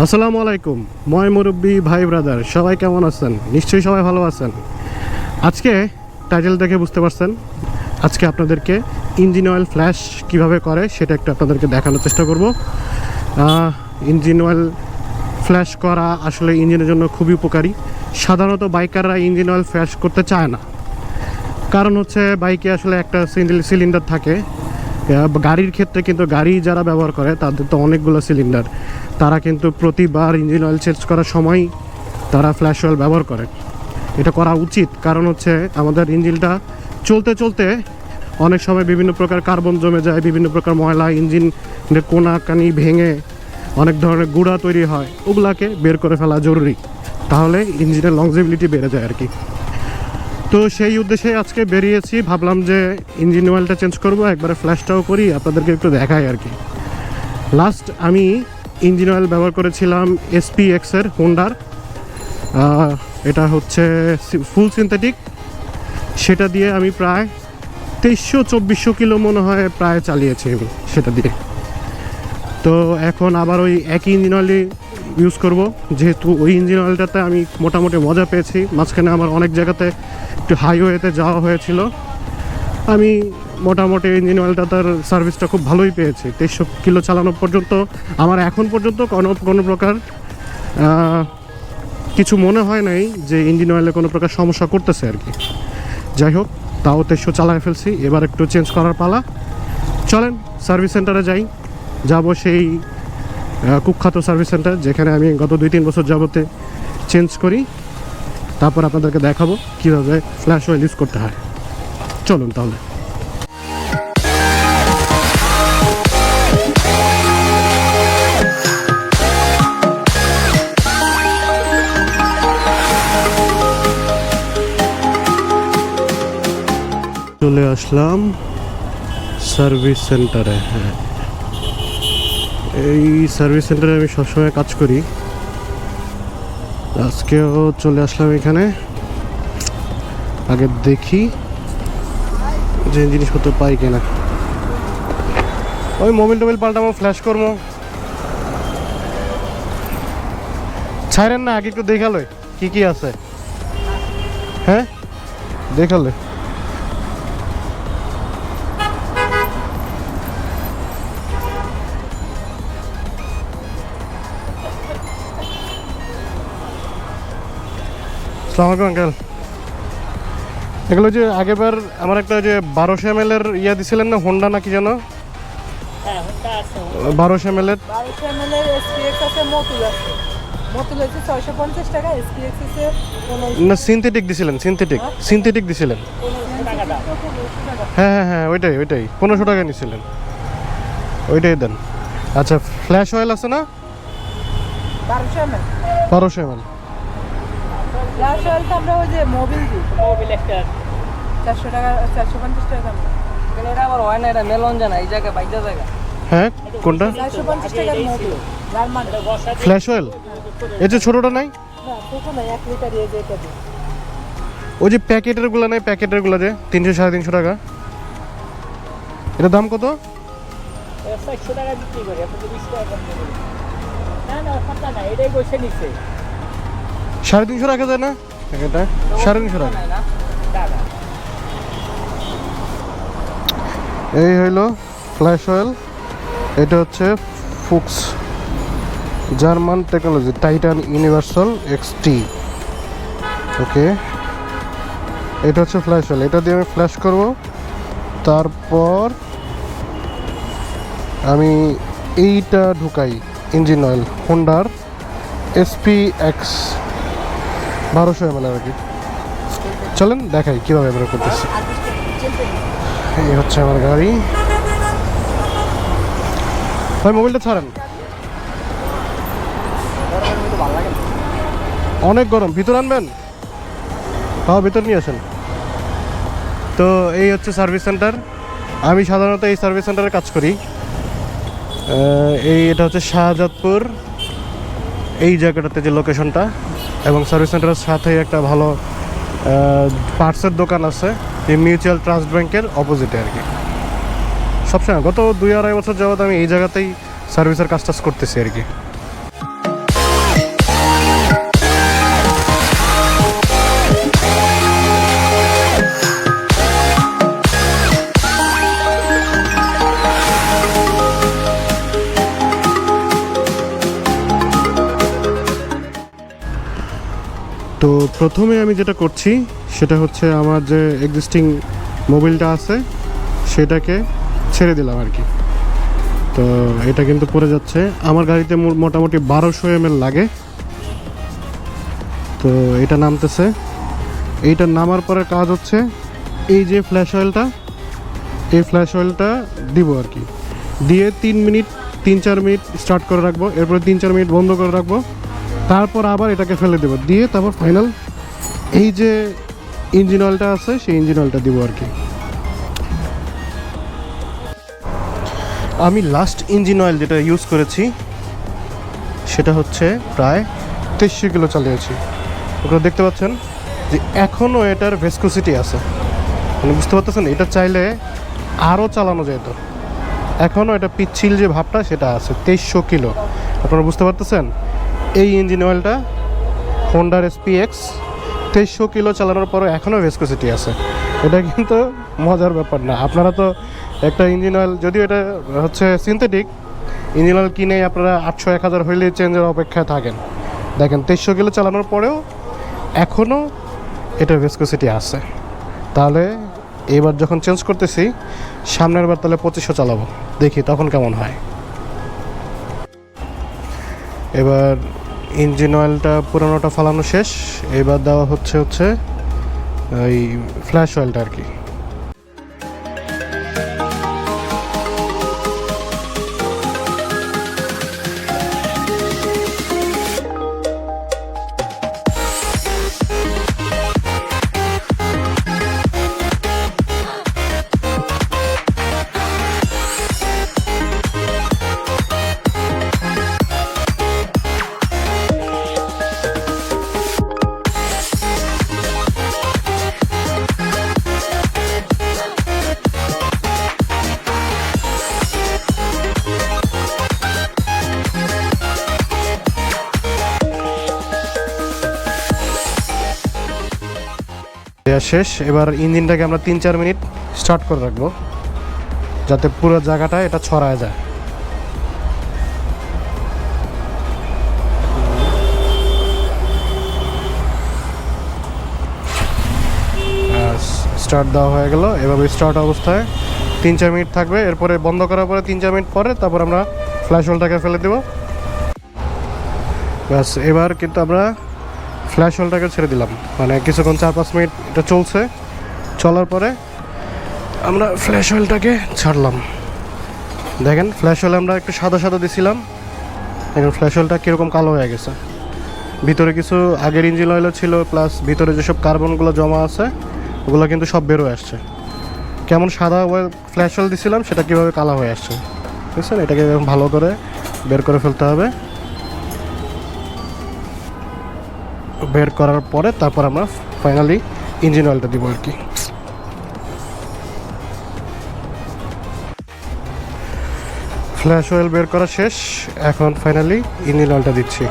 আসসালামু আলাইকুম ময় মুরব্বী ভাই ব্রাদার, সবাই কেমন আছেন? নিশ্চয়ই সবাই ভালো আছেন। আজকে টাইটেল দেখে বুঝতে পারছেন, আজকে আপনাদেরকে ইঞ্জিন অয়েল ফ্ল্যাশ কিভাবে করে সেটা একটু আপনাদেরকে দেখানোর চেষ্টা করব। ইঞ্জিন অয়েল ফ্ল্যাশ করা আসলে ইঞ্জিনের জন্য খুবই উপকারী। সাধারণত বাইকাররা ইঞ্জিন অয়েল ফ্ল্যাশ করতে চায় না, কারণ হচ্ছে বাইকে আসলে একটা সিলিন্ডার থাকে। গাড়ির ক্ষেত্রে কিন্তু গাড়ি যারা ব্যবহার করে তাদের তো অনেকগুলো সিলিন্ডার, তারা কিন্তু প্রতিবার ইঞ্জিন অয়েল চেঞ্জ করার সময় তারা ফ্ল্যাশ অয়েল ব্যবহার করে। এটা করা উচিত, কারণ হচ্ছে আমাদের ইঞ্জিনটা চলতে চলতে অনেক সময় বিভিন্ন প্রকার কার্বন জমে যায়, বিভিন্ন প্রকার ময়লা ইঞ্জিনের কোনাকানি ভেঙে অনেক ধরনের গুঁড়া তৈরি হয়, ওগুলাকে বের করে ফেলা জরুরি, তাহলে ইঞ্জিনের লংজিবিলিটি বেড়ে যায় আর কি। তো সেই উদ্দেশ্যে আজকে বেরিয়েছি, ভাবলাম যে ইঞ্জিন অয়েলটা চেঞ্জ করব, একবারে ফ্ল্যাশটাও করি, আপনাদেরকে একটু দেখাই আর কি। লাস্ট আমি ইঞ্জিন অয়েল ব্যবহার করেছিলাম SPX-এর হোন্ডার, এটা হচ্ছে ফুল সিনথেটিক। সেটা দিয়ে আমি প্রায় 2300-2400 কিলো মনে হয় প্রায় চালিয়েছি আমি সেটা দিয়ে। তো এখন আবার ওই একই ইঞ্জিন অয়েলই ইউজ করব, যেহেতু ওই ইঞ্জিন অয়েলটাতে আমি মোটামুটি মজা পেয়েছি। মাঝখানে আমার অনেক জায়গাতে একটু হাইওয়েতে যাওয়া হয়েছিল, আমি মোটামুটি ইঞ্জিন অয়েলটা তার সার্ভিসটা খুব ভালোই পেয়েছি। 2300 কিলো চালানো পর্যন্ত আমার এখন পর্যন্ত কোনো প্রকার কিছু মনে হয় নাই যে ইঞ্জিন অয়েলে কোনো প্রকার সমস্যা করতেছে আর কি। যাই হোক, তাও 2300 চালায় ফেলছি, এবার একটু চেঞ্জ করার পালা। চলেন সার্ভিস সেন্টারে যাব সেই কুখ্যাত সার্ভিস সেন্টার, যেখানে আমি গত 2-3 বছর যাবতে চেঞ্জ করি। তারপর আপনাদেরকে দেখাবো কীভাবে ফ্ল্যাশ অয়েল ইউজ করতে হয়। চলুন তাহলে। চলে আসলাম সার্ভিস সেন্টারে। হ্যাঁ, এই সার্ভিস সেন্টারে আমি সবসময় কাজ করি, আজকেও চলে আসলাম এখানে। আগে দেখি যে জিনিসপত্র পাই কিনা। ওই মোবিল টোবিল পাল্টাবো, ফ্ল্যাশ করবো, ছাইরেন না, আগে একটু দেখালো কি কি আছে। হ্যাঁ দেখালে আসসালামু আলাইকুম আঙ্কেল। এগুলো যে আগেরবার আমার একটা যে 1200 ml এর ইয়া দিছিলেন না, হোন্ডা না কি জানো? হ্যাঁ, হোন্ডা আছে। 1200 ml এর 1200 ml এর SPX আছে, মতুল আছে। মতুল হচ্ছে 650 টাকা, SPX আছে 1500 না, সিনথেটিক দিছিলেন, সিনথেটিক দিছিলেন। টাকা দাম। হ্যাঁ হ্যাঁ হ্যাঁ, ওইটাই 1500 টাকা নিছিলেন, ওইটাই দেন। আচ্ছা, ফ্ল্যাশ অয়েল আছে না? 1200 ml 1200 ml। ফ্ল্যাশ অয়েল তো আমরা ওই যে মোবিল দিই, মোবিল একটা 400 টাকা 450 টাকা দাম। এটা আবার হয় না, এটা মেলন জানা এই জায়গা বাইজা জায়গা। হ্যাঁ, কোনটা? 450 টাকার মোবিল জার্মান ফ্ল্যাশ অয়েল। এই যে ছোটটা নাই? না, ছোট না, 1 লিটার এই যে এটা দিই। ওই যে প্যাকেটেরগুলো নাই, প্যাকেটেরগুলো যে 300-350 টাকা, এটার দাম কত? 400 টাকা বিক্রি করি, আপনি 20 টাকা কম দেবেন। না না, কথা না, এটাই বসে নিচ্ছে। 350 রাখা যায় না এটা? 350 টাকা। এই হইল ফ্ল্যাশ অয়েল। এটা হচ্ছে Fuchs German technology Titan Universal XT। Okay, এটা হচ্ছে ফ্ল্যাশ অয়েল, এটা দিয়ে আমি ফ্ল্যাশ করব। তারপর আমি এইটা ঢুকাই ইঞ্জিন অয়েল, হোন্ডার SPX 1200 ml আর কি। চলেন দেখাই কীভাবে ব্যবহার করতেছি। এই হচ্ছে আমার গাড়ি। ভাই মোবাইলটা ছাড়েন, অনেক গরম, ভিতর আনবেন? হ্যাঁ, ভিতর নিয়ে আসেন। তো এই হচ্ছে সার্ভিস সেন্টার, আমি সাধারণত এই সার্ভিস সেন্টারে কাজ করি। এটা হচ্ছে শাহজাদপুর, এই জায়গাটাতে যে লোকেশনটা, এবং সার্ভিস সেন্টারের সাথে একটা ভালো পার্টসের দোকান আছে, এই মিউচুয়াল ট্রাস্ট ব্যাংকের অপোজিটে আর কি। সবসময় গত 2-2.5 বছর যাবত আমি এই জায়গাতেই সার্ভিসের কাজ করতেছি আর কি। তো প্রথমে আমি যেটা করছি সেটা হচ্ছে আমার যে এক্সিস্টিং মোবিলটা আছে সেটাকে ছেড়ে দিলাম আর কি। তো এটা কিন্তু পড়ে যাচ্ছে। আমার গাড়িতে মোটামুটি 1200 ml লাগে। তো এটা নামতেছে। এইটা নামার পরে কাজ হচ্ছে এই যে ফ্ল্যাশ অয়েলটা, এই ফ্ল্যাশ অয়েলটা দিব আর কি। দিয়ে 3-4 মিনিট স্টার্ট করে রাখবো, এরপরে 3-4 মিনিট বন্ধ করে রাখবো, তারপর আবার এটাকে ফেলে দেবো, দিয়ে তারপর ফাইনাল এই যে ইঞ্জিন অয়েলটা আছে সেই ইঞ্জিন অয়েলটা দিব আর কি। আমি লাস্ট ইঞ্জিন অয়েল যেটা ইউজ করেছি সেটা হচ্ছে প্রায় 2300 কিলো চালিয়েছি। আপনারা দেখতে পাচ্ছেন যে এখনও এটার ভেসকোসিটি আছে, মানে বুঝতে পারতেছেন এটা চাইলে আরও চালানো যেত। এখনও এটা পিচ্ছিল যে ভাবটা সেটা আছে। 2300 কিলো, আপনারা বুঝতে পারতেছেন। এই ইঞ্জিন অয়েলটা হোন্ডার SPX 2300 কিলো চালানোর পরও এখনও ভেসকোসিটি আছে। এটা কিন্তু মজার ব্যাপার না। আপনারা তো একটা ইঞ্জিন অয়েল, যদিও এটা হচ্ছে সিনথেটিক ইঞ্জিন অয়েল, কিনে আপনারা 800-1000 হইলেই চেঞ্জের অপেক্ষায় থাকেন। দেখেন 2300 কিলো চালানোর পরেও এখনও এটার ভেসকোসিটি আছে। তাহলে এবার যখন চেঞ্জ করতেছি সামনের বার তাহলে 2500 চালাবো, দেখি তখন কেমন হয়। এবার ইঞ্জিন অয়েলটা পুরানোটা ফালানো শেষ, এবার দেওয়া হচ্ছে ওই ফ্ল্যাশ অয়েলটা আর কি। দেওয়া শেষ। এবার ইঞ্জিনটাকে আমরা 3-4 মিনিট স্টার্ট করে রাখবো যাতে পুরো জায়গাটা এটা ছড়ায় যায়। স্টার্ট দেওয়া হয়ে গেল। এভাবে স্টার্ট অবস্থায় 3-4 মিনিট থাকবে, এরপরে বন্ধ করার পরে 3-4 মিনিট পরে তারপর আমরা ফ্ল্যাশ হোলটাকে ফেলে দেব। ব্যাস, এবার কিন্তু আমরা ফ্ল্যাশ হোলটাকে ছেড়ে দিলাম, মানে কিছুক্ষণ 4-5 মিনিট এটা চলছে। চলার পরে আমরা ফ্ল্যাশ অয়েলটাকে ছাড়লাম। দেখেন ফ্ল্যাশ অয়েল আমরা একটু সাদা সাদা দিছিলাম, এখন ফ্ল্যাশ অয়েলটা কীরকম কালো হয়ে গেছে। ভিতরে কিছু আগের ইঞ্জিন অয়েলও ছিল, প্লাস ভিতরে যেসব কার্বনগুলো জমা আছে ওগুলো কিন্তু সব বের হয়ে আসছে। কেমন সাদা ফ্ল্যাশ অয়েল দিছিলাম সেটা কীভাবে কালো হয়ে আসছে, বুঝছেন? এটাকে ভালো করে বের করে ফেলতে হবে। বের করার পরে তারপর আমরা ফাইনালি ইঞ্জিন অয়েলটা দিব আর কি। ফ্ল্যাশ অয়েল বের করা শেষ, এখন ফাইনালি ইঞ্জিন অয়েলটা দিচ্ছি।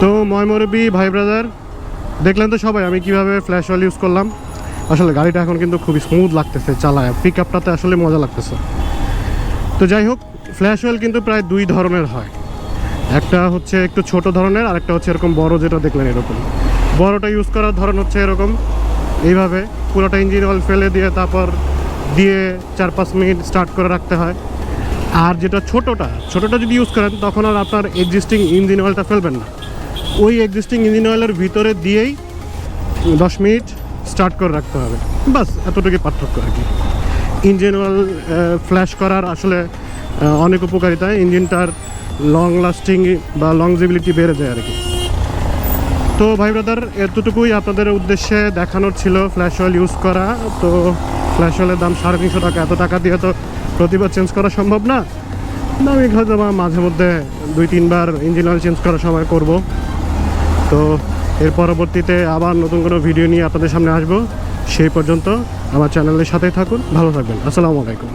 তো ময়মরবি ভাই ব্রাদার, দেখলেন তো সবাই আমি কিভাবে ফ্ল্যাশ অয়েল ইউজ করলাম। আসলে গাড়িটা এখন কিন্তু খুবই স্মুথ লাগতেছে চালায়, পিক আপটাতে আসলে মজা লাগতেছে। তো যাই হোক, ফ্ল্যাশ অয়েল কিন্তু প্রায় 2 ধরনের হয়। একটা হচ্ছে একটু ছোট ধরনের, আর একটা হচ্ছে এরকম বড়, যেটা দেখলেন এরকম। বড়টা ইউজ করার ধরন হচ্ছে এরকম, এইভাবে পুরোটা ইঞ্জিন অয়েল ফেলে দিয়ে তারপর দিয়ে 4-5 মিনিট স্টার্ট করে রাখতে হয়। আর যেটা ছোটোটা যদি ইউজ করেন তখন আর আপনার এক্সিস্টিং ইঞ্জিন অয়েলটা ফেলবেন না, ওই এক্সিস্টিং ইঞ্জিন অয়েলের ভিতরে দিয়েই 10 মিনিট স্টার্ট করে রাখতে হবে। বাস এতটুকুই পার্থক্য আর কি। ইঞ্জিন অয়েল ফ্ল্যাশ করার আসলে অনেক উপকারিতা, ইঞ্জিনটার লং লাস্টিং বা লংজিবিলিটি বেড়ে যায় আর কি। তো ভাই ব্রাদার এতটুকুই আপনাদের উদ্দেশ্যে দেখানোর ছিল ফ্ল্যাশ অয়েল ইউজ করা। তো ফ্ল্যাশ অয়েলের দাম 350 টাকা, এত টাকা দিয়ে তো প্রতিবার চেঞ্জ করা সম্ভব না। আমি হয়তো মাঝে মধ্যে 2-3 বার ইঞ্জিন অয়েল চেঞ্জ করার সময় করব। তো এর পরবর্তীতে আবার নতুন কোনো ভিডিও নিয়ে আপনাদের সামনে আসবো। সেই পর্যন্ত আমার চ্যানেলের সাথেই থাকুন, ভালো থাকবেন। আসসালামু আলাইকুম।